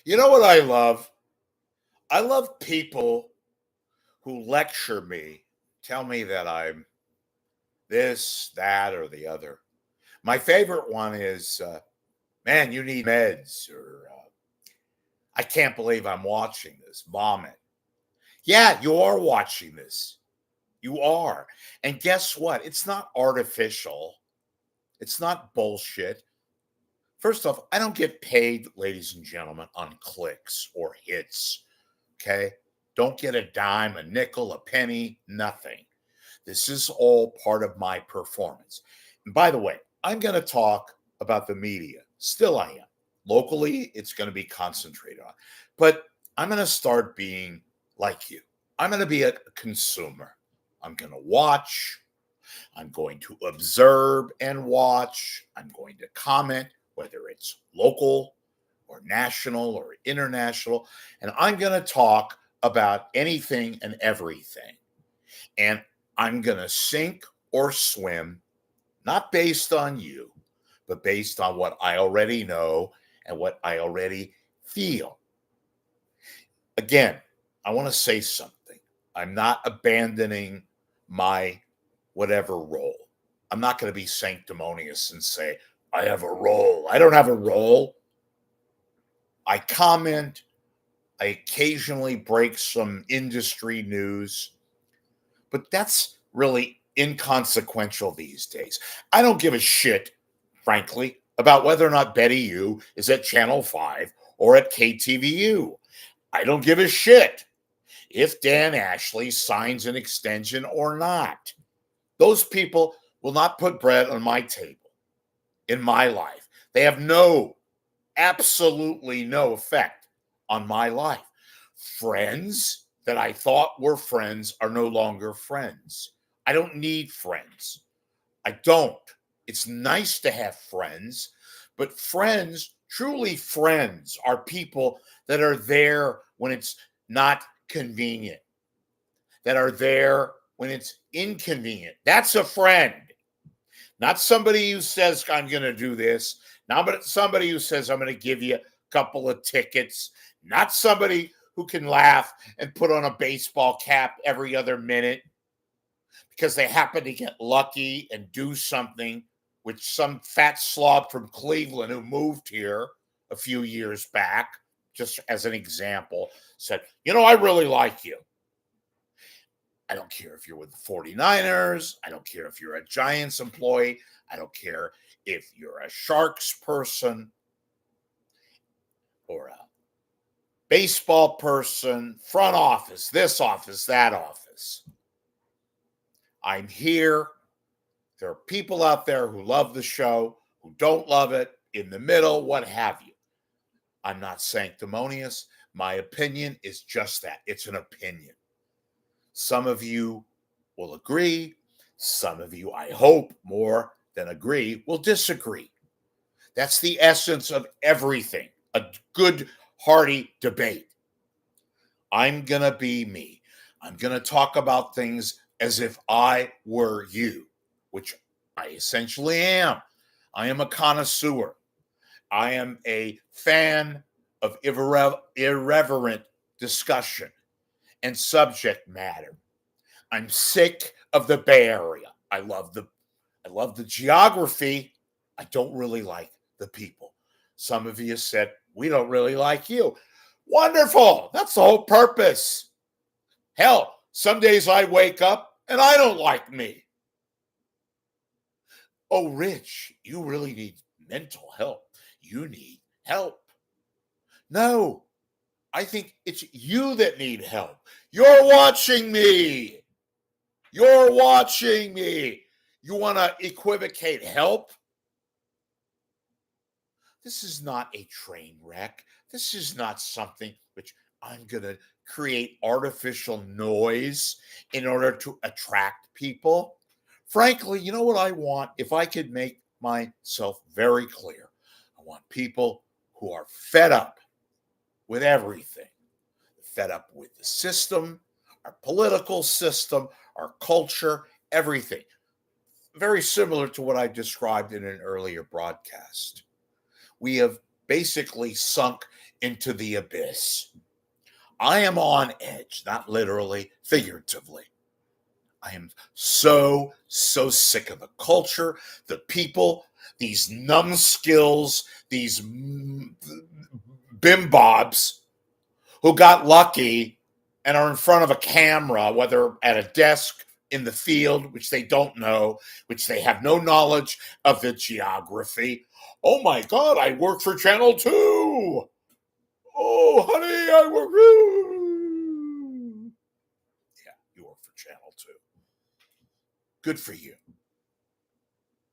You know what I love? I love people who lecture me, tell me that I'm this, that, or the other. My favorite one is, man, you need meds, or I can't believe I'm watching this, vomit. Yeah, you are watching this. You are. And guess what? It's not artificial, it's not bullshit. First off, I don't get paid, ladies and gentlemen, on clicks or hits. Okay? Don't get a dime, a nickel, a penny, nothing. This is all part of my performance. And by the way, I'm going to talk about the media. Still, I am. Locally, it's going to be concentrated on. But I'm going to start being like you. I'm going to be a consumer. I'm going to watch. I'm going to observe and watch. I'm going to comment, whether it's local or national or international. And I'm going to talk about anything and everything. And I'm going to sink or swim, not based on you, but based on what I already know and what I already feel. Again, I want to say something. I'm not abandoning my whatever role. I'm not going to be sanctimonious and say, I have a role. I don't have a role. I comment. I occasionally break some industry news, but that's really inconsequential these days. I don't give a shit, frankly, about whether or not Betty U is at Channel 5 or at KTVU. I don't give a shit if Dan Ashley signs an extension or not. Those people will not put bread on my table in my life. They have absolutely no effect on my life. Friends that I thought were friends are no longer friends. I don't need friends. I don't. It's nice to have friends, but friends, truly friends, are people that are there when it's not convenient, that are there when it's inconvenient. That's a friend. Not somebody who says, I'm going to do this. Not somebody who says, I'm going to give you a couple of tickets. Not somebody who can laugh and put on a baseball cap every other minute because they happen to get lucky and do something, which some fat slob from Cleveland who moved here a few years back, just as an example, said, I really like you. I don't care if you're with the 49ers. I don't care if you're a Giants employee. I don't care if you're a Sharks person or a baseball person, front office, this office, that office. I'm here. There are people out there who love the show, who don't love it, in the middle, what have you. I'm not sanctimonious. My opinion is just that. It's an opinion. Some of you will agree. Some of you, I hope, more than agree, will disagree. That's the essence of everything. A good, hearty debate. I'm going to be me. I'm going to talk about things as if I were you, which I essentially am. I am a connoisseur. I am a fan of irreverent discussion and subject matter. I'm sick of the Bay Area. I love the geography. I don't really like the people. Some of you said, we don't really like you. Wonderful. That's the whole purpose. Hell, some days I wake up and I don't like me. Oh, Rich, you really need mental help. You need help. No, I think it's you that need help. You're watching me. You're watching me. You want to equivocate help? This is not a train wreck. This is not something which I'm going to create artificial noise in order to attract people. Frankly, you know what I want? If I could make myself very clear, I want people who are fed up with everything, fed up with the system, our political system, our culture, everything. Very similar to what I described in an earlier broadcast. We have basically sunk into the abyss. I am on edge, not literally, figuratively. I am so sick of the culture, the people, these numbskills, these bimbobs who got lucky and are in front of a camera, whether at a desk in the field, which they don't know, which they have no knowledge of the geography. Oh my God, I work for Channel 2. Oh, honey, I work. Yeah, you work for Channel 2. Good for you.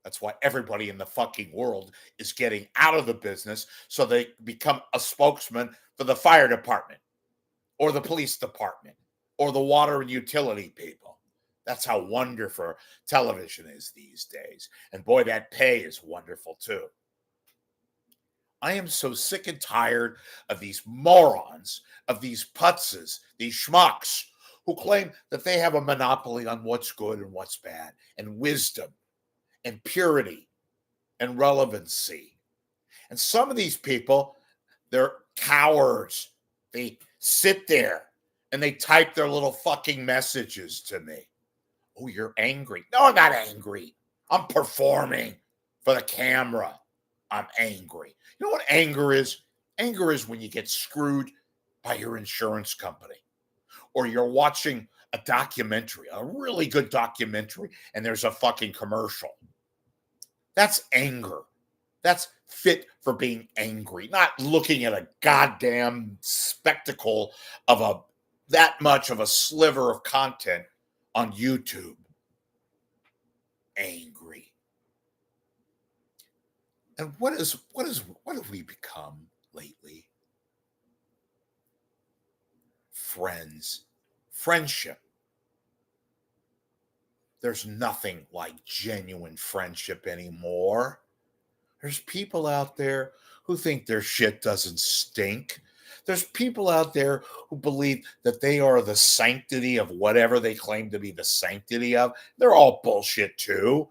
That's why everybody in the fucking world is getting out of the business so they become a spokesman for the fire department or the police department or the water and utility people. That's how wonderful television is these days. And boy, that pay is wonderful too. I am so sick and tired of these morons, of these putzes, these schmucks who claim that they have a monopoly on what's good and what's bad, and wisdom, and purity, and relevancy. And some of these people, they're cowards. They sit there and they type their little fucking messages to me. Oh, you're angry. No, I'm not angry. I'm performing for the camera. I'm angry. You know what anger is? Anger is when you get screwed by your insurance company, or you're watching a documentary, a really good documentary, and there's a fucking commercial. That's anger. That's fit for being angry, not looking at a goddamn spectacle of that much of a sliver of content on YouTube. Angry. And what have we become lately? Friends. Friendship. There's nothing like genuine friendship anymore. There's people out there who think their shit doesn't stink. There's people out there who believe that they are the sanctity of whatever they claim to be the sanctity of. They're all bullshit too,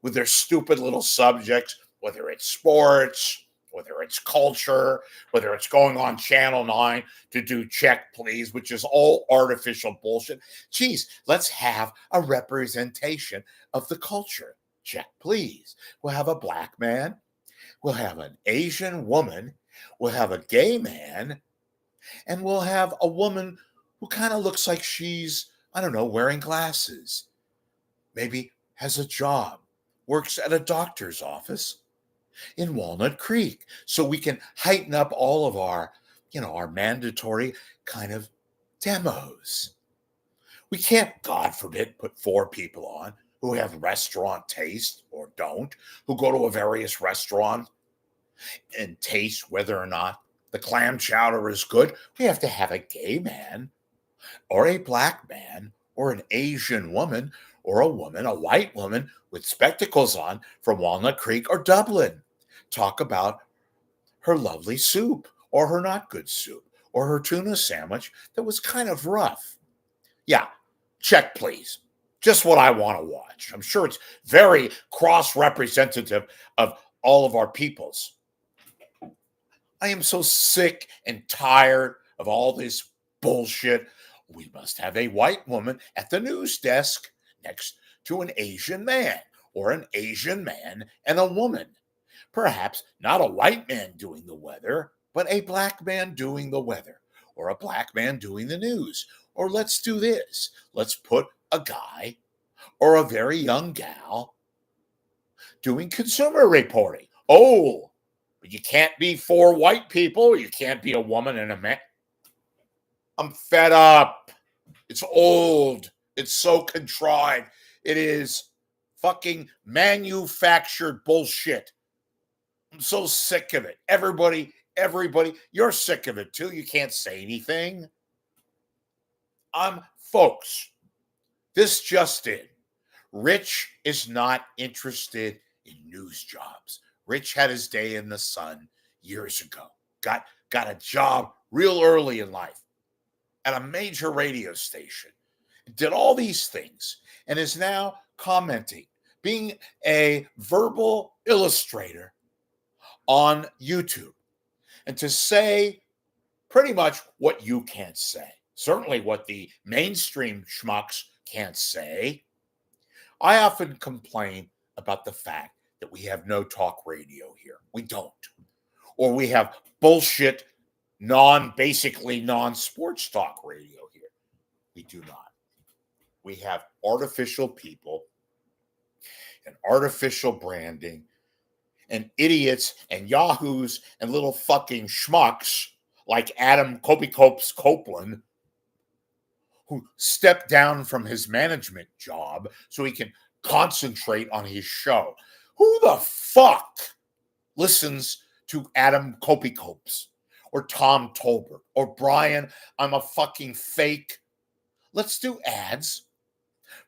with their stupid little subjects, whether it's sports, whether it's culture, whether it's going on Channel 9 to do Check Please, which is all artificial bullshit. Geez, let's have a representation of the culture. Check Please. We'll have a black man. We'll have an Asian woman. We'll have a gay man. And we'll have a woman who kind of looks like she's, I don't know, wearing glasses. Maybe has a job, works at a doctor's office in Walnut Creek. So we can heighten up all of our, our mandatory kind of demos. We can't, God forbid, put 4 people on who have restaurant taste or don't, who go to a various restaurant and taste whether or not the clam chowder is good. We have to have a gay man or a black man or an Asian woman or a white woman with spectacles on from Walnut Creek or Dublin talk about her lovely soup or her not good soup or her tuna sandwich that was kind of rough. Yeah, Check Please. Just what I want to watch. I'm sure it's very cross-representative of all of our peoples. I am so sick and tired of all this bullshit. We must have a white woman at the news desk next to an Asian man, or an Asian man and a woman. Perhaps not a white man doing the weather, but a black man doing the weather, or a black man doing the news. Or let's do this. Let's put a guy or a very young gal doing consumer reporting. Oh, but you can't be 4 white people. You can't be a woman and a man. I'm fed up. It's old. It's so contrived. It is fucking manufactured bullshit. I'm so sick of it. Everybody, you're sick of it too. You can't say anything. Folks, this just in. Rich is not interested in news jobs. Rich had his day in the sun years ago. Got a job real early in life at a major radio station. Did all these things and is now commenting, being a verbal illustrator on YouTube, and to say pretty much what you can't say, certainly what the mainstream schmucks can't say. I often complain about the fact that we have no talk radio here. We don't. Or we have bullshit, basically non-sports talk radio here. We do not. We have artificial people and artificial branding and idiots and yahoos and little fucking schmucks like Adam Kopikopes Copeland, who stepped down from his management job so he can concentrate on his show. Who the fuck listens to Adam Kopikopes or Tom Tolbert or Brian? I'm a fucking fake. Let's do ads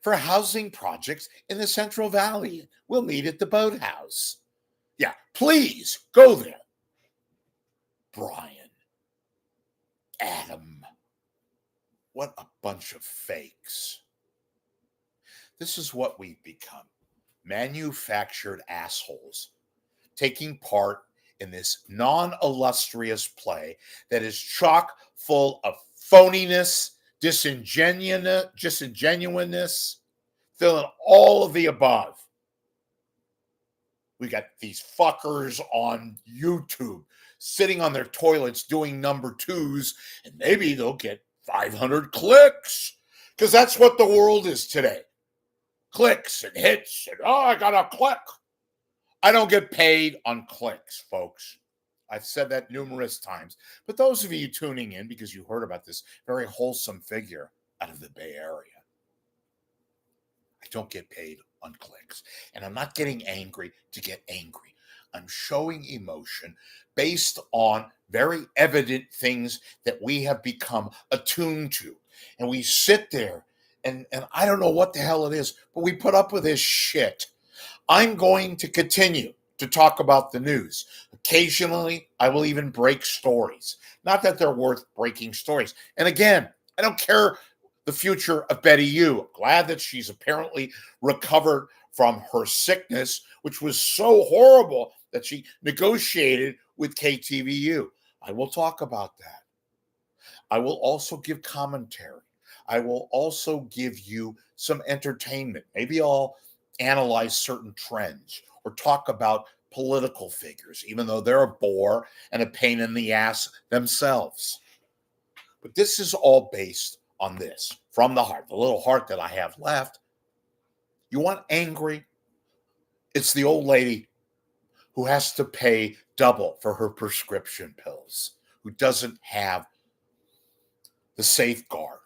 for housing projects in the Central Valley. We'll meet at the boathouse. Yeah, please go there. Brian, Adam, what a bunch of fakes. This is what we've become. Manufactured assholes taking part in this non-illustrious play that is chock full of phoniness, disingenuousness, filling all of the above. We got these fuckers on YouTube sitting on their toilets doing number twos, and maybe they'll get 500 clicks, because that's what the world is today. Clicks and hits, and I got a click. I don't get paid on clicks, folks. I've said that numerous times. But those of you tuning in because you heard about this very wholesome figure out of the Bay Area, I don't get paid on clicks. And I'm not getting angry to get angry. I'm showing emotion based on very evident things that we have become attuned to. And we sit there and I don't know what the hell it is, but we put up with this shit. I'm going to continue to talk about the news. Occasionally, I will even break stories. Not that they're worth breaking stories. And again, I don't care the future of Betty Yu. I'm glad that she's apparently recovered from her sickness, which was so horrible that she negotiated with KTVU. I will talk about that. I will also give commentary. I will also give you some entertainment. Maybe I'll analyze certain trends or talk about political figures, even though they're a bore and a pain in the ass themselves. But this is all based on this, from the heart, the little heart that I have left. You want angry? It's the old lady who has to pay double for her prescription pills, who doesn't have the safeguard.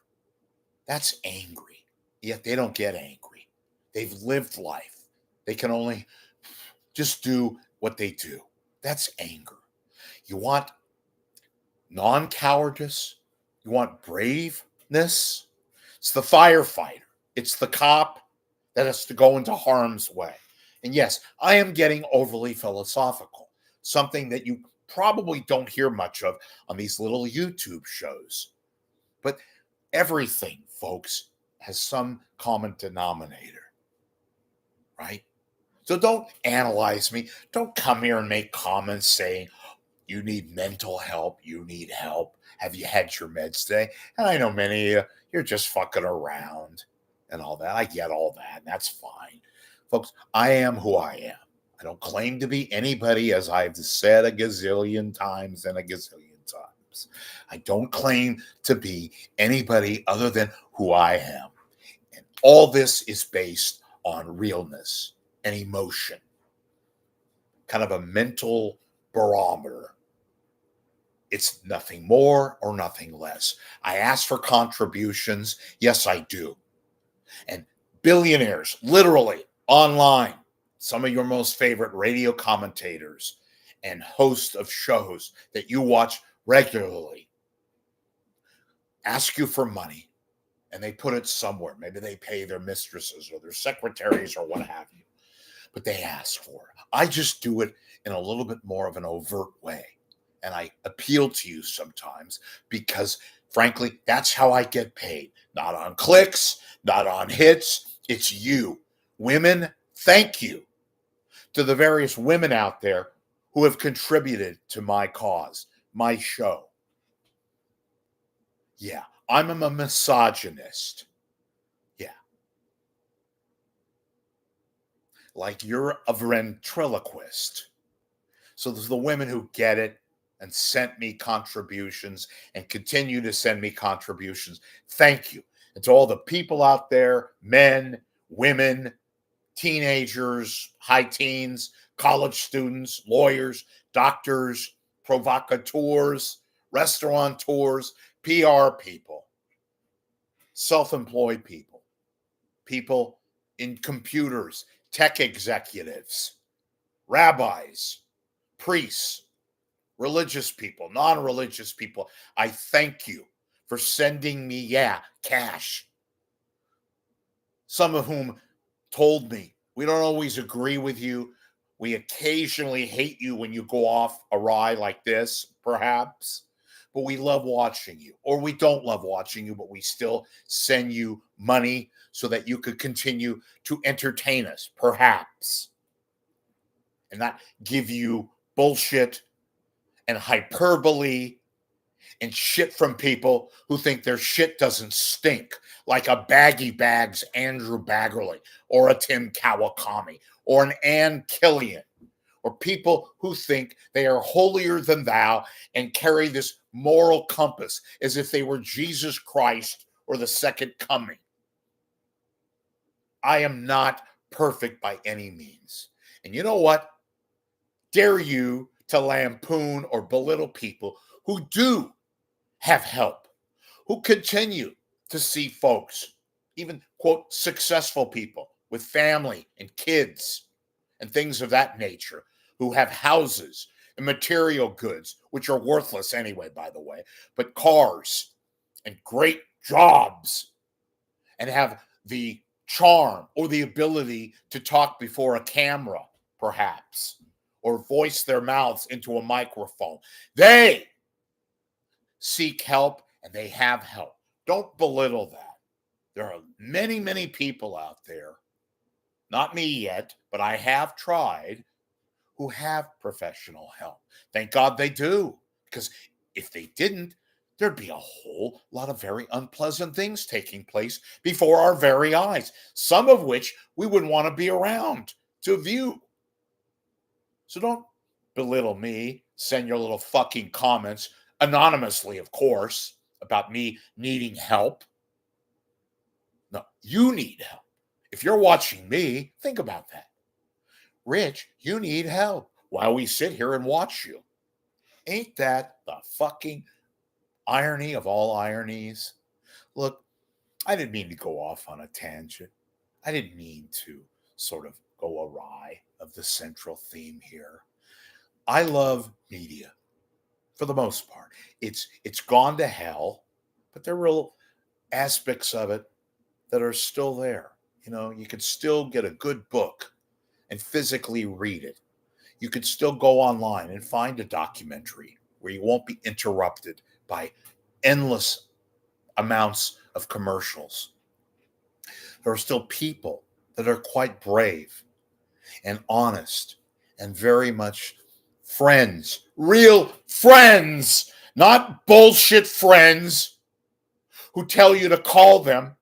That's angry. Yet they don't get angry. They've lived life. They can only just do what they do. That's anger. You want non-cowardice. You want braveness. It's the firefighter. It's the cop that has to go into harm's way. And yes, I am getting overly philosophical, something that you probably don't hear much of on these little YouTube shows. But everything, folks, has some common denominator, right? So don't analyze me. Don't come here and make comments saying, you need mental help, you need help. Have you had your meds today? And I know many of you, you're just fucking around and all that. I get all that, and that's fine. Folks, I am who I am. I don't claim to be anybody, as I've said a gazillion times and a gazillion times. I don't claim to be anybody other than who I am. And all this is based on realness and emotion, kind of a mental barometer. It's nothing more or nothing less. I ask for contributions. Yes, I do. And billionaires, literally online, some of your most favorite radio commentators and hosts of shows that you watch regularly, ask you for money, and they put it somewhere. Maybe they pay their mistresses or their secretaries or what have you, but they ask for it. I just do it in a little bit more of an overt way. And I appeal to you sometimes because, frankly, that's how I get paid. Not on clicks, not on hits. It's you. Women, thank you to the various women out there who have contributed to my cause, my show. Yeah, I'm a misogynist. Yeah. Like you're a ventriloquist. So there's the women who get it and sent me contributions and continue to send me contributions. Thank you. And to all the people out there, men, women, teenagers, high teens, college students, lawyers, doctors, provocateurs, restaurateurs, PR people, self-employed people, people in computers, tech executives, rabbis, priests, religious people, non-religious people. I thank you for sending me, cash. Some of whom told me, we don't always agree with you. We occasionally hate you when you go off awry like this, perhaps, but we love watching you. Or we don't love watching you, but we still send you money so that you could continue to entertain us, perhaps, and not give you bullshit and hyperbole and shit from people who think their shit doesn't stink, like a Baggy Bags Andrew Baggerly or a Tim Kawakami or an Ann Killian, or people who think they are holier than thou and carry this moral compass as if they were Jesus Christ or the second coming. I am not perfect by any means. And you know what? Dare you to lampoon or belittle people who do have help, who continue to see folks, even, quote, successful people with family and kids and things of that nature, who have houses and material goods, which are worthless anyway, by the way, but cars and great jobs, and have the charm or the ability to talk before a camera, perhaps, or voice their mouths into a microphone. They seek help and they have help. Don't belittle that. There are many, many people out there, not me yet, but I have tried, who have professional help. Thank God they do, because if they didn't, there'd be a whole lot of very unpleasant things taking place before our very eyes, some of which we wouldn't want to be around to view. So don't belittle me, send your little fucking comments, anonymously, of course, about me needing help. No, you need help. If you're watching me, think about that. Rich, you need help while we sit here and watch you. Ain't that the fucking irony of all ironies? Look, I didn't mean to go off on a tangent. I didn't mean to sort of go awry of the central theme here. I love media for the most part. It's gone to hell, but there are real aspects of it that are still there. You know, you could still get a good book and physically read it. You could still go online and find a documentary where you won't be interrupted by endless amounts of commercials. There are still people that are quite brave and honest and very much friends, real friends, not bullshit friends who tell you to call them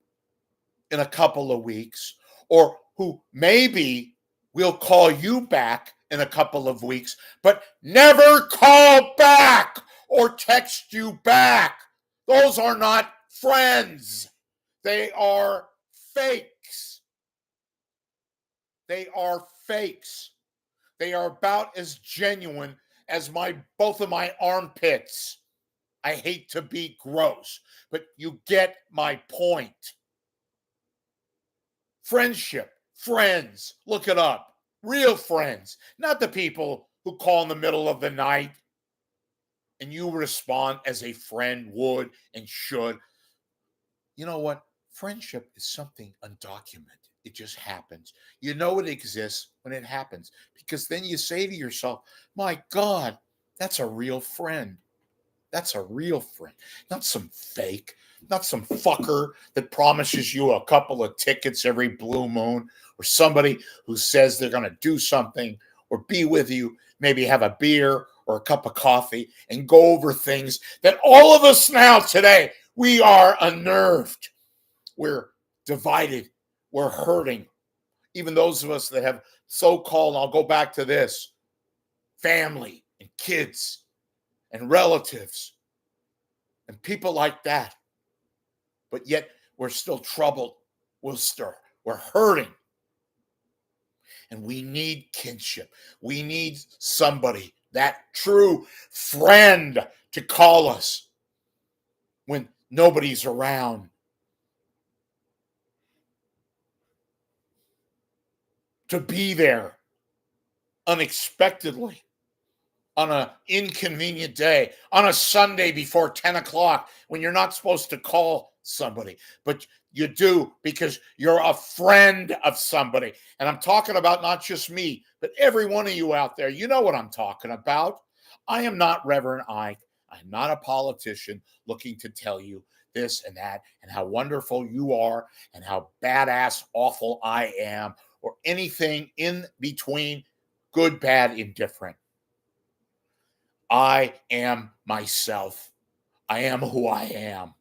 in a couple of weeks, or who maybe will call you back in a couple of weeks, but never call back or text you back. Those are not friends. They are fakes. They are fakes. They are about as genuine as both of my armpits. I hate to be gross, but you get my point. Friendship, friends, look it up. Real friends, not the people who call in the middle of the night and you respond as a friend would and should. You know what? Friendship is something undocumented. It just happens. You know it exists when it happens, because then you say to yourself, my God, that's a real friend. That's a real friend, not some fake, not some fucker that promises you a couple of tickets every blue moon, or somebody who says they're going to do something or be with you, maybe have a beer or a cup of coffee and go over things that all of us now today, we are unnerved. We're divided. We're hurting. Even those of us that have so-called, I'll go back to this, family and kids and relatives and people like that. But yet we're still troubled. We're hurting. And we need kinship. We need somebody, that true friend, to call us when nobody's around. To be there unexpectedly on an inconvenient day, on a Sunday before 10 o'clock when you're not supposed to call somebody, but you do because you're a friend of somebody. And I'm talking about not just me, but every one of you out there. You know what I'm talking about. I am not Reverend Ike. I'm not a politician looking to tell you this and that and how wonderful you are and how badass awful I am or anything in between, good, bad, indifferent. I am myself. I am who I am.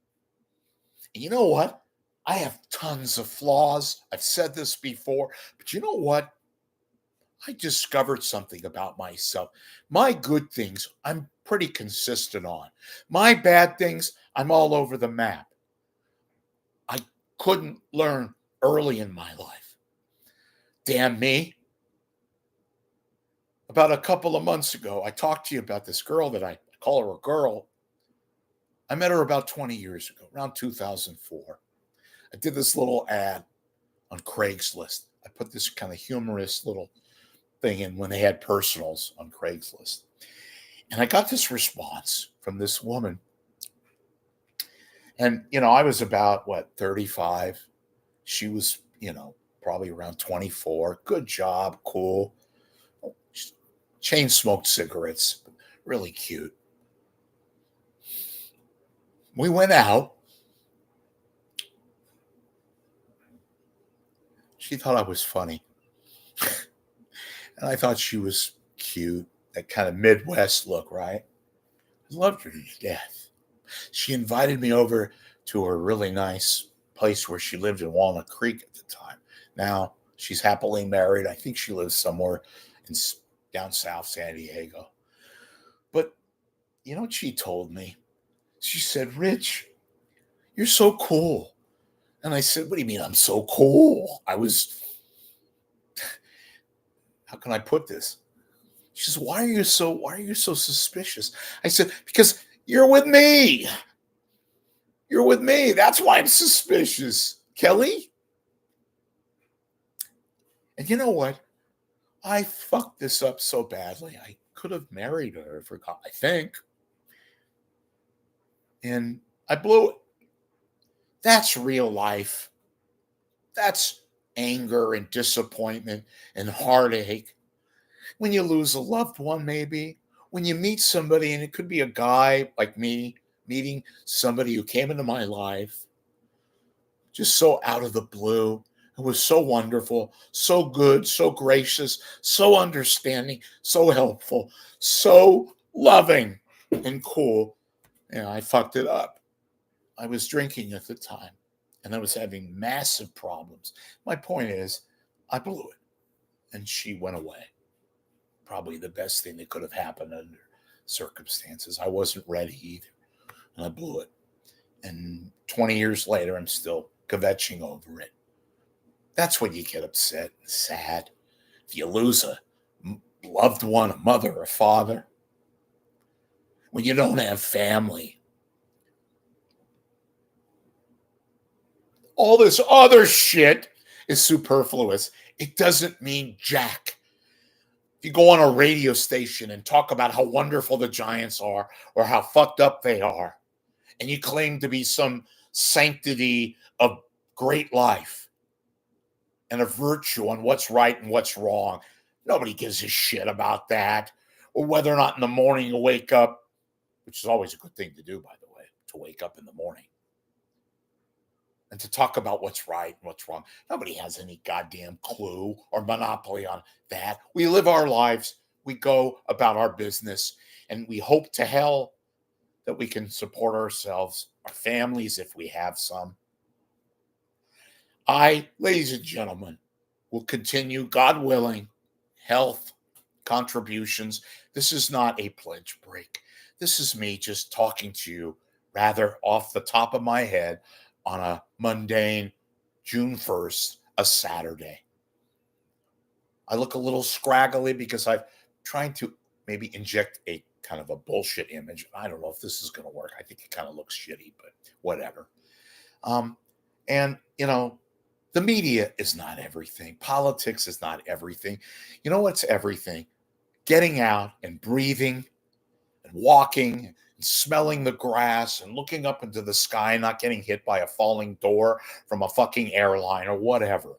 And you know what? I have tons of flaws. I've said this before, but you know what? I discovered something about myself. My good things, I'm pretty consistent on. My bad things, I'm all over the map. I couldn't learn early in my life. Damn me. About a couple of months ago, I talked to you about this girl that I call her a girl. I met her about 20 years ago, around 2004. I did this little ad on Craigslist. I put this kind of humorous little thing in when they had personals on Craigslist. And I got this response from this woman. And, I was about, 35. She was, probably around 24. Good job, cool. Chain smoked cigarettes, really cute. We went out. She thought I was funny. And I thought she was cute, that kind of Midwest look, right? I loved her to death. She invited me over to her really nice place where she lived in Walnut Creek at the time. Now she's happily married. I think she lives somewhere down south San Diego. But you know what she told me? She said, "Rich, you're so cool." And I said, "What do you mean I'm so cool?" How can I put this? She says, why are you so suspicious? I said, because you're with me. You're with me. That's why I'm suspicious, Kelly. And you know what? I fucked this up so badly. I could have married her, I think. And I blew it. That's real life. That's anger and disappointment and heartache. When you lose a loved one, maybe. When you meet somebody, and it could be a guy like me, meeting somebody who came into my life just so out of the blue. It was so wonderful, so good, so gracious, so understanding, so helpful, so loving and cool. I fucked it up. I was drinking at the time and I was having massive problems. My point is, I blew it and she went away. Probably the best thing that could have happened under circumstances. I wasn't ready either, and I blew it. And 20 years later, I'm still kvetching over it. That's when you get upset and sad. If you lose a loved one, a mother, a father, when you don't have family. All this other shit is superfluous. It doesn't mean jack. If you go on a radio station and talk about how wonderful the Giants are or how fucked up they are, and you claim to be some sanctity of great life and a virtue on what's right and what's wrong, nobody gives a shit about that. Or whether or not in the morning you wake up, which is always a good thing to do, by the way, to wake up in the morning. and to talk about what's right and what's wrong. Nobody has any goddamn clue or monopoly on that. We live our lives, we go about our business, and we hope to hell that we can support ourselves, our families if we have some. I, ladies and gentlemen, will continue, God willing, health, contributions. This is not a pledge break. This is me just talking to you rather off the top of my head on a mundane June 1st, a Saturday. I look a little scraggly because I'm trying to maybe inject a kind of a bullshit image. I don't know if this is going to work. I think it kind of looks shitty, but whatever. And, the media is not everything. Politics is not everything. You know what's everything? Getting out and breathing and walking and smelling the grass and looking up into the sky and not getting hit by a falling door from a fucking airline or whatever.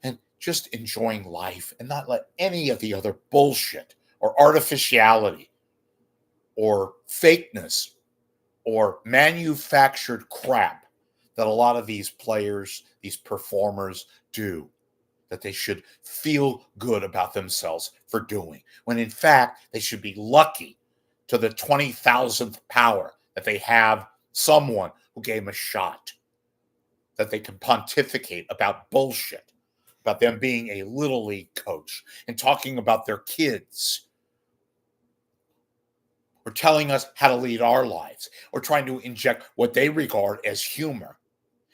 And just enjoying life and not let any of the other bullshit or artificiality or fakeness or manufactured crap that a lot of these players, these performers do, that they should feel good about themselves for doing, when in fact they should be lucky to the 20,000th power that they have someone who gave them a shot, that they can pontificate about bullshit, about them being a little league coach and talking about their kids, or telling us how to lead our lives, or trying to inject what they regard as humor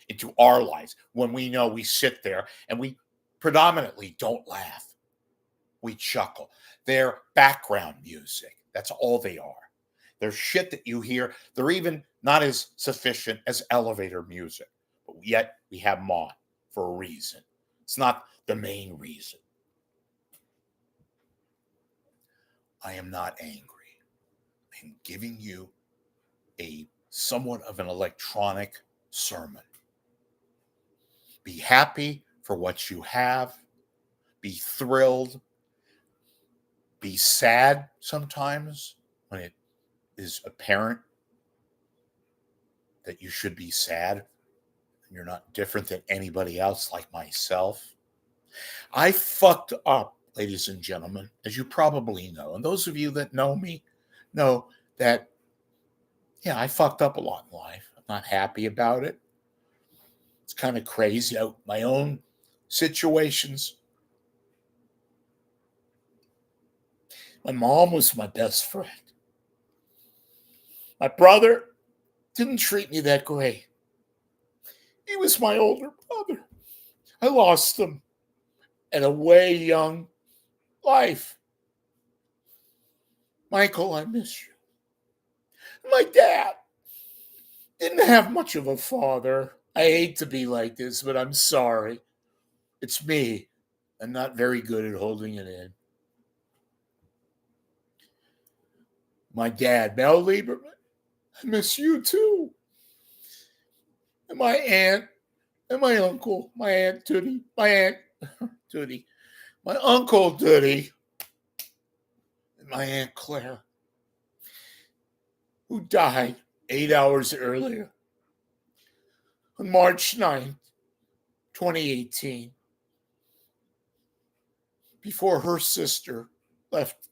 into our lives when we know we sit there and we predominantly don't laugh. We chuckle. They're background music. That's all they are. They're shit that you hear. They're even not as sufficient as elevator music, but yet we have them on for a reason. It's not the main reason. I am not angry. I'm giving you a somewhat of an electronic sermon. Be happy for what you have. Be thrilled. Be sad sometimes when it is apparent that you should be sad and you're not different than anybody else like myself. I fucked up, ladies and gentlemen, as you probably know. And those of you that know me know that, yeah, I fucked up a lot in life. I'm not happy about it. It's kind of crazy. My own situations. My mom was my best friend. My brother didn't treat me that great. He was my older brother. I lost him at a way young life. Michael, I miss you. My dad didn't have much of a father. I hate to be like this, but I'm sorry. It's me. I'm not very good at holding it in. My dad, Mel Lieberman, I miss you too. And my aunt and my uncle, my aunt Tootie, my aunt Tootie, my uncle Tootie, and my aunt Claire, who died 8 hours earlier on March 9th, 2018, before her sister left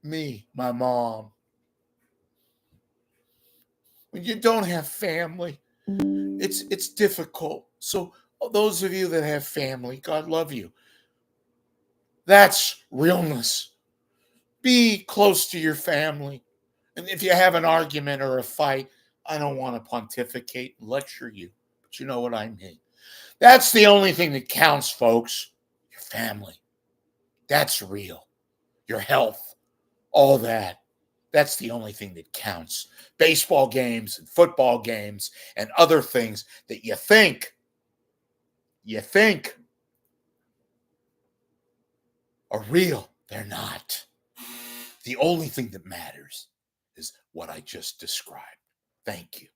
me, my mom. When you don't have family, it's difficult. So those of you that have family, God love you. That's realness. Be close to your family. And if you have an argument or a fight, I don't want to pontificate and lecture you, but you know what I mean. That's the only thing that counts, folks. Your family. That's real. Your health. All that. That's the only thing that counts. Baseball games and football games and other things that you think are real. They're not. The only thing that matters is what I just described. Thank you.